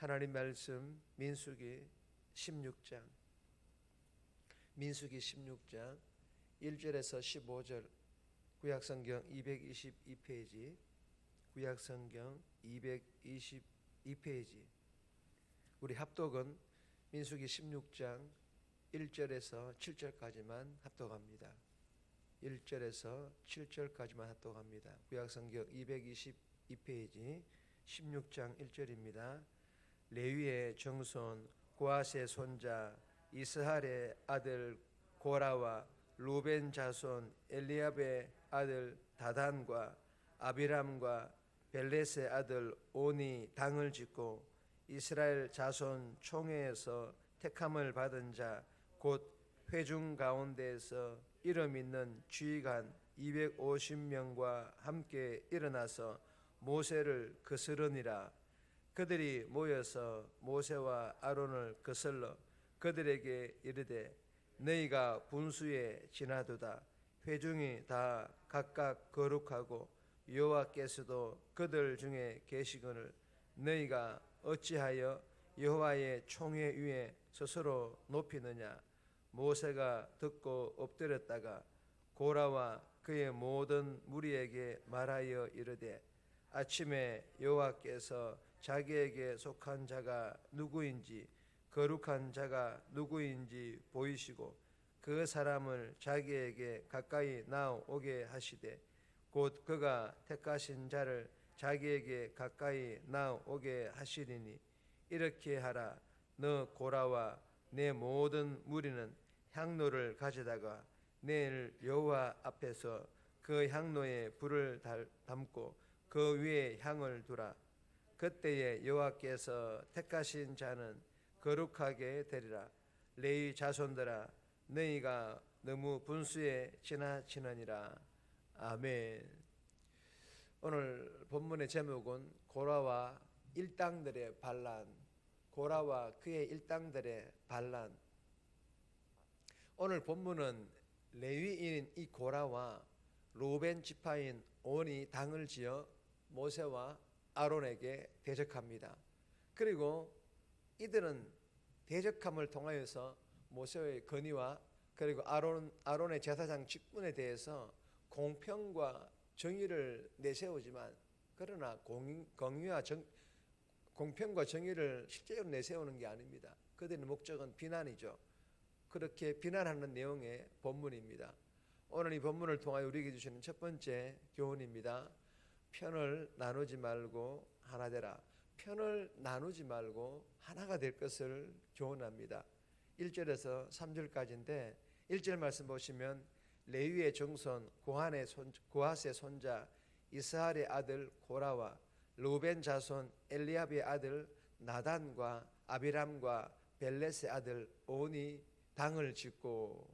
하나님 말씀 민수기 16장 1절에서 15절 구약성경 222페이지 구약성경 222페이지 우리 합독은 민수기 16장 1절에서 7절까지만 합독합니다. 1절에서 7절까지만 합독합니다. 구약성경 222페이지 16장 1절입니다. 레위의 정손 고앗의 손자 이스할의 아들 고라와 루벤 자손 엘리압의 아들 다단과 아비람과 벨렛의 아들 온이 당을 짓고 이스라엘 자손 총회에서 택함을 받은 자 곧 회중 가운데에서 이름 있는 주의관 250명과 함께 일어나서 모세를 거스르니라. 그들이 모여서 모세와 아론을 거슬러 그들에게 이르되 너희가 분수에 지나도다. 회중이 다 각각 거룩하고 여호와께서도 그들 중에 계시거늘 너희가 어찌하여 여호와의 총회 위에 스스로 높이느냐. 모세가 듣고 엎드렸다가 고라와 그의 모든 무리에게 말하여 이르되 아침에 여호와께서 자기에게 속한 자가 누구인지 거룩한 자가 누구인지 보이시고 그 사람을 자기에게 가까이 나오게 하시되 곧 그가 택하신 자를 자기에게 가까이 나오게 하시리니 이렇게 하라. 너 고라와 내 모든 무리는 향로를 가져다가 내일 여호와 앞에서 그 향로에 불을 담고 그 위에 향을 두라. 그때에 여호와께서 택하신 자는 거룩하게 되리라. 레위 자손들아 너희가 너무 분수에 지나치느니라. 아멘. 오늘 본문의 제목은 고라와 일당들의 반란, 고라와 그의 일당들의 반란. 오늘 본문은 레위인인 이 고라와 루벤 지파인 온이 당을 지어 모세와 아론에게 대적합니다. 그리고 이들은 대적함을 통하여서 모세의 건의와 그리고 아론의 제사장 직분에 대해서 공평과 정의를 내세우지만 그러나 공평과 정의를 실제로 내세우는 게 아닙니다. 그들의 목적은 비난이죠. 그렇게 비난하는 내용의 본문입니다. 오늘 이 본문을 통하여 우리에게 주시는 첫 번째 교훈입니다. 편을 나누지 말고 하나 되라. 편을 나누지 말고 하나가 될 것을 교훈합니다. 1절에서 3절까지인데 1절 말씀 보시면 레위의 정손 고앗의 손자 이스할의 아들 고라와 루벤 자손 엘리압의 아들 나단과 아비람과 벨렛의 아들 온이 당을 짓고.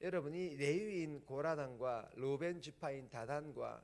여러분, 이 레위인 고라당과 루벤 지파인 다단과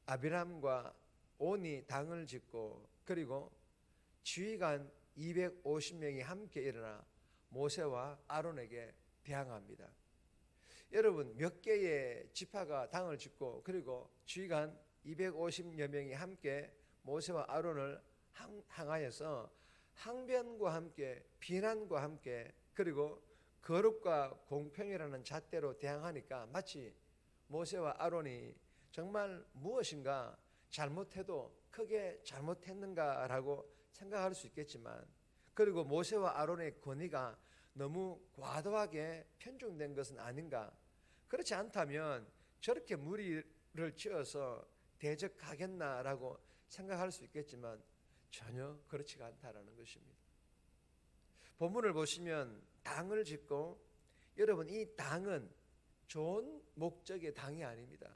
아비람과 온이 당을 짓고 그리고 지휘관 250명이 함께 일어나 모세와 아론에게 대항합니다. 여러분, 몇 개의 지파가 당을 짓고 그리고 지휘관 250여 명이 함께 모세와 아론을 향하여서 항변과 함께 비난과 함께 그리고 거룩과 공평이라는 잣대로 대항하니까 마치 모세와 아론이 정말 무엇인가 잘못해도 크게 잘못했는가라고 생각할 수 있겠지만 그리고 모세와 아론의 권위가 너무 과도하게 편중된 것은 아닌가. 그렇지 않다면 저렇게 무리를 지어서 대적하겠나라고 생각할 수 있겠지만 전혀 그렇지가 않다라는 것입니다. 본문을 보시면 당을 짓고 여러분 이 당은 좋은 목적의 당이 아닙니다.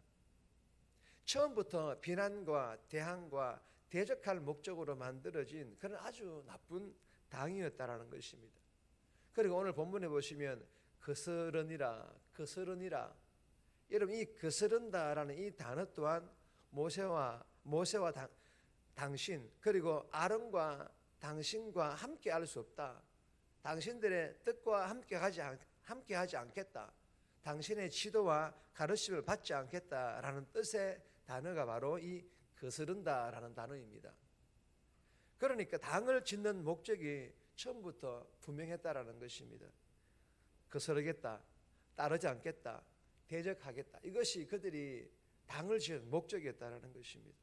처음부터 비난과 대항과 대적할 목적으로 만들어진 그런 아주 나쁜 당이었다라는 것입니다. 그리고 오늘 본문에 보시면 거스르니라. 여러분 이 거스른다라는 이 단어 또한 모세와 당신 그리고 아론과 당신과 함께 할 수 없다. 당신들의 뜻과 함께 하지 않겠다. 당신의 지도와 가르침을 받지 않겠다라는 뜻의 단어가 바로 이 거스른다라는 단어입니다. 그러니까 당을 짓는 목적이 처음부터 분명했다라는 것입니다. 거스르겠다, 따르지 않겠다, 대적하겠다. 이것이 그들이 당을 지은 목적이었다라는 것입니다.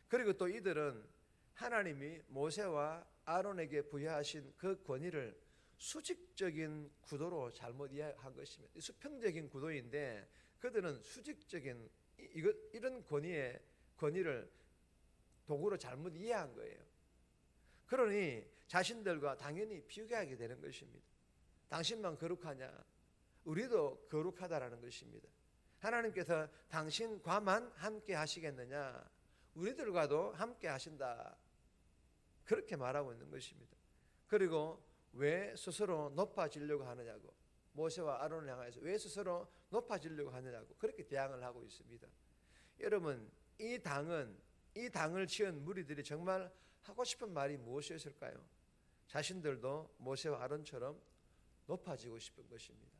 그리고 또 이들은 하나님이 모세와 아론에게 부여하신 그 권위를 수직적인 구도로 잘못 이해한 것입니다. 수평적인 구도인데 그들은 수직적인 이런 권위를 도구로 잘못 이해한 거예요. 그러니 자신들과 당연히 비교하게 되는 것입니다. 당신만 거룩하냐? 우리도 거룩하다라는 것입니다. 하나님께서 당신과만 함께 하시겠느냐? 우리들과도 함께 하신다. 그렇게 말하고 있는 것입니다. 그리고 왜 스스로 높아지려고 하느냐고, 모세와 아론을 향해서 왜 스스로 높아지려고 하느냐고 그렇게 대항을 하고 있습니다. 여러분, 이 당을 지은 무리들이 정말 하고 싶은 말이 무엇이었을까요? 자신들도 모세와 아론처럼 높아지고 싶은 것입니다.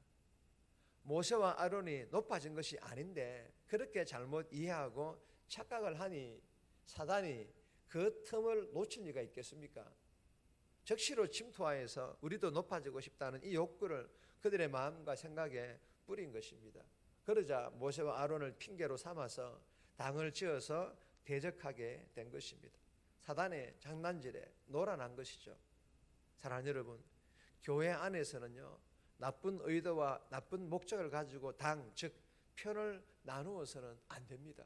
모세와 아론이 높아진 것이 아닌데 그렇게 잘못 이해하고 착각을 하니 사단이 그 틈을 놓칠 리가 있겠습니까? 적시로 침투하여서 우리도 높아지고 싶다는 이 욕구를 그들의 마음과 생각에 뿌린 것입니다. 그러자 모세와 아론을 핑계로 삼아서 당을 지어서 대적하게 된 것입니다. 사단의 장난질에 놀아난 것이죠. 사랑하는 여러분, 교회 안에서는요, 나쁜 의도와 나쁜 목적을 가지고 즉 편을 나누어서는 안 됩니다.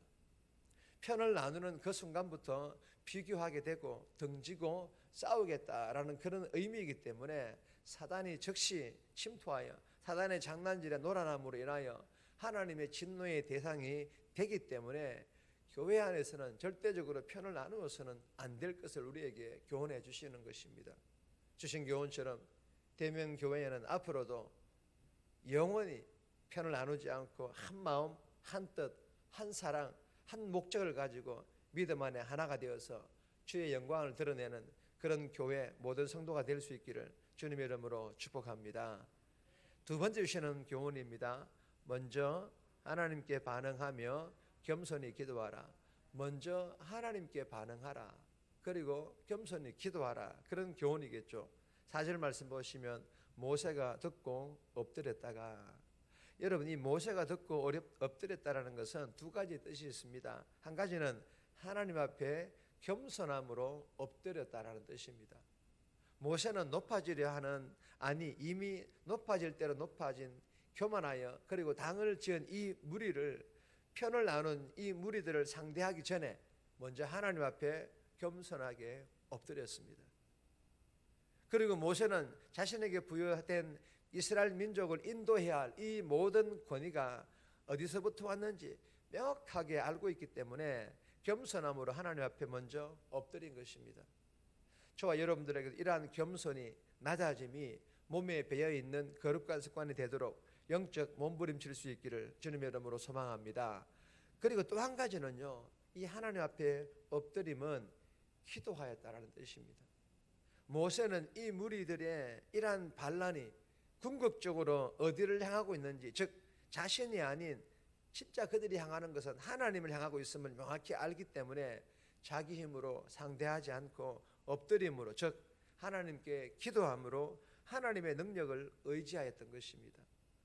편을 나누는 그 순간부터 비교하게 되고 등지고 싸우겠다라는 그런 의미이기 때문에 사단이 즉시 침투하여 사단의 장난질에 놀아남으로 인하여 하나님의 진노의 대상이 되기 때문에 교회 안에서는 절대적으로 편을 나누어서는 안 될 것을 우리에게 교훈해 주시는 것입니다. 주신 교훈처럼 대명교회에는 앞으로도 영원히 편을 나누지 않고 한 마음, 한 뜻, 한 사랑, 한 목적을 가지고 믿음 안에 하나가 되어서 주의 영광을 드러내는 그런 교회 모든 성도가 될 수 있기를 주님의 이름으로 축복합니다. 두 번째 주시는 교훈입니다. 먼저 하나님께 반응하며 겸손히 기도하라. 먼저 하나님께 반응하라. 그리고 겸손히 기도하라. 그런 교훈이겠죠. 4절 말씀 보시면 모세가 듣고 엎드렸다가, 여러분, 이 모세가 듣고 엎드렸다라는 것은 두 가지 뜻이 있습니다. 한 가지는 하나님 앞에 겸손함으로 엎드렸다라는 뜻입니다. 모세는 높아지려 하는, 아니 이미 높아질 대로 높아진 교만하여 그리고 당을 지은 이 무리를, 편을 나눈 이 무리들을 상대하기 전에 먼저 하나님 앞에 겸손하게 엎드렸습니다. 그리고 모세는 자신에게 부여된 이스라엘 민족을 인도해야 할 이 모든 권위가 어디서부터 왔는지 명확하게 알고 있기 때문에 겸손함으로 하나님 앞에 먼저 엎드린 것입니다. 저와 여러분들에게도 이러한 겸손이, 낮아짐이 몸에 배어있는 거룩한 습관이 되도록 영적 몸부림칠 수 있기를 주님의 이름으로 소망합니다. 그리고 또 한 가지는요, 이 하나님 앞에 엎드림은 기도하였다라는 뜻입니다. 모세는 이 무리들의 이러한 반란이 궁극적으로 어디를 향하고 있는지, 즉 자신이 아닌 진짜 그들이 향하는 것은 하나님을 향하고 있음을 명확히 알기 때문에 자기 힘으로 상대하지 않고 엎드림으로, 즉 하나님께 기도함으로 하나님의 능력을 의지하였던 것입니다.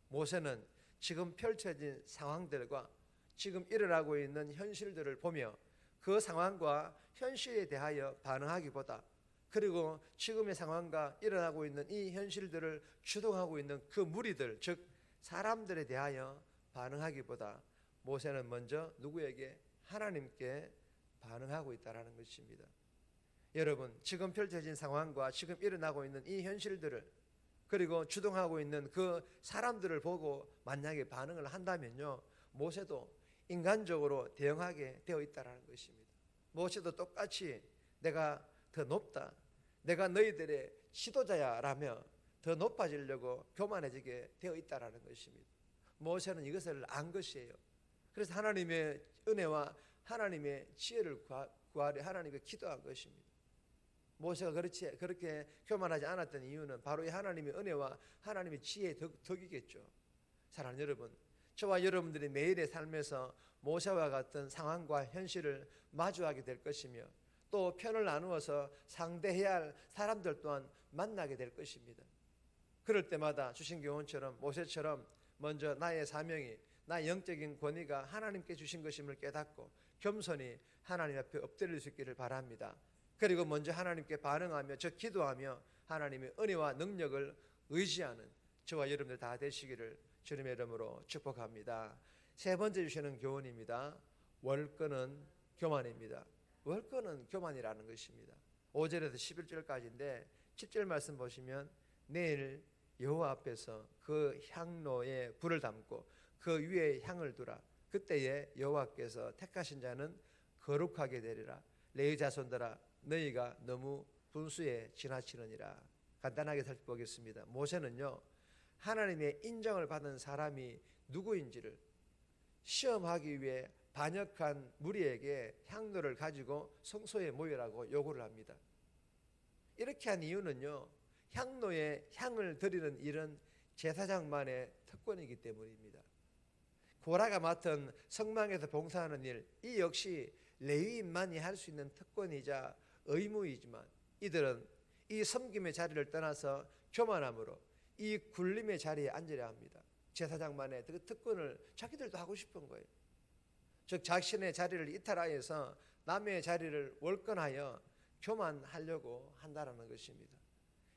모세는 지금 펼쳐진 상황들과 지금 일어나고 있는 현실들을 보며 그 상황과 현실에 대하여 반응하기보다, 그리고 지금의 상황과 일어나고 있는 이 현실들을 주동하고 있는 그 무리들, 즉 사람들에 대하여 반응하기보다 모세는 먼저 누구에게? 하나님께 반응하고 있다는 것입니다. 여러분, 지금 펼쳐진 상황과 지금 일어나고 있는 이 현실들을, 그리고 주동하고 있는 그 사람들을 보고 만약에 반응을 한다면요, 모세도 인간적으로 대응하게 되어 있다는 것입니다. 모세도 똑같이 내가 더 높다, 내가 너희들의 지도자야 라며 더 높아지려고 교만해지게 되어 있다는 것입니다. 모세는 이것을 안 것이에요. 그래서 하나님의 은혜와 하나님의 지혜를 구하려 하나님께 기도한 것입니다. 모세가 그렇게 교만하지 않았던 이유는 바로 이 하나님의 은혜와 하나님의 지혜의 덕이겠죠. 사랑하는 여러분, 저와 여러분들이 매일의 삶에서 모세와 같은 상황과 현실을 마주하게 될 것이며, 또 편을 나누어서 상대해야 할 사람들 또한 만나게 될 것입니다. 그럴 때마다 주신 교훈처럼 모세처럼 먼저 나의 사명이, 나의 영적인 권위가 하나님께 주신 것임을 깨닫고 겸손히 하나님 앞에 엎드릴 수 있기를 바랍니다. 그리고 먼저 하나님께 반응하며 저 기도하며 하나님의 은혜와 능력을 의지하는 저와 여러분들 다 되시기를 주님의 이름으로 축복합니다. 세 번째 주시는 교훈입니다. 월권은 교만입니다. 월권은 교만이라는 것입니다. 5절에서 11절까지인데 10절 말씀 보시면 내일 여호와 앞에서 그 향로에 불을 담고 그 위에 향을 두라. 그때에 여호와께서 택하신 자는 거룩하게 되리라. 레위 자손들아 너희가 너무 분수에 지나치느니라. 간단하게 살펴보겠습니다. 모세는요 하나님의 인정을 받은 사람이 누구인지를 시험하기 위해 반역한 무리에게 향로를 가지고 성소에 모이라고 요구를 합니다. 이렇게 한 이유는요 향로에 향을 드리는 일은 제사장만의 특권이기 때문입니다. 고라가 맡은 성막에서 봉사하는 일, 이 역시 레위인만이 할 수 있는 특권이자 의무이지만 이들은 이 섬김의 자리를 떠나서 교만함으로 이 굴림의 자리에 앉으려 합니다. 제사장만의 그 특권을 자기들도 하고 싶은 거예요. 즉 자신의 자리를 이탈하여서 남의 자리를 월권하여 교만하려고 한다는 것입니다.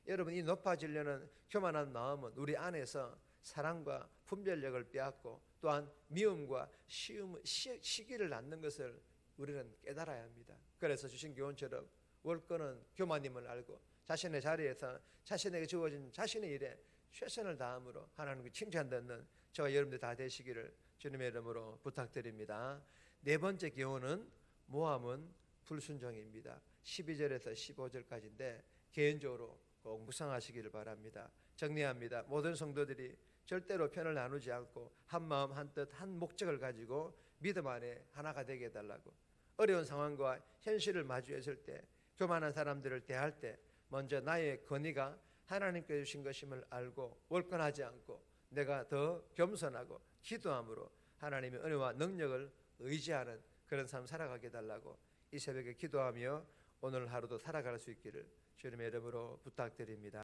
여러분 이 높아지려는 교만한 마음은 우리 안에서 사랑과 분별력을 빼앗고 또한 미움과 시기를 낳는 것을 우리는 깨달아야 합니다. 그래서 주신 교훈처럼 월권은 교만임을 알고 자신의 자리에서 자신에게 주어진 자신의 일에 최선을 다함으로 하나님께 칭찬 듣는 저와 여러분들 다 되시기를 주님의 이름으로 부탁드립니다. 네 번째 교훈은 모함은 불순종입니다. 12절에서 15절까지인데 개인적으로 꼭 묵상하시기를 바랍니다. 정리합니다. 모든 성도들이 절대로 편을 나누지 않고 한 마음 한 뜻 한 목적을 가지고 믿음 안에 하나가 되게 해달라고. 어려운 상황과 현실을 마주했을 때 교만한 사람들을 대할 때 먼저 나의 권위가 하나님께 주신 것임을 알고 월권하지 않고 내가 더 겸손하고 기도함으로 하나님의 은혜와 능력을 의지하는 그런 삶 살아가게 해달라고 이 새벽에 기도하며 오늘 하루도 살아갈 수 있기를 주님의 이름으로 부탁드립니다.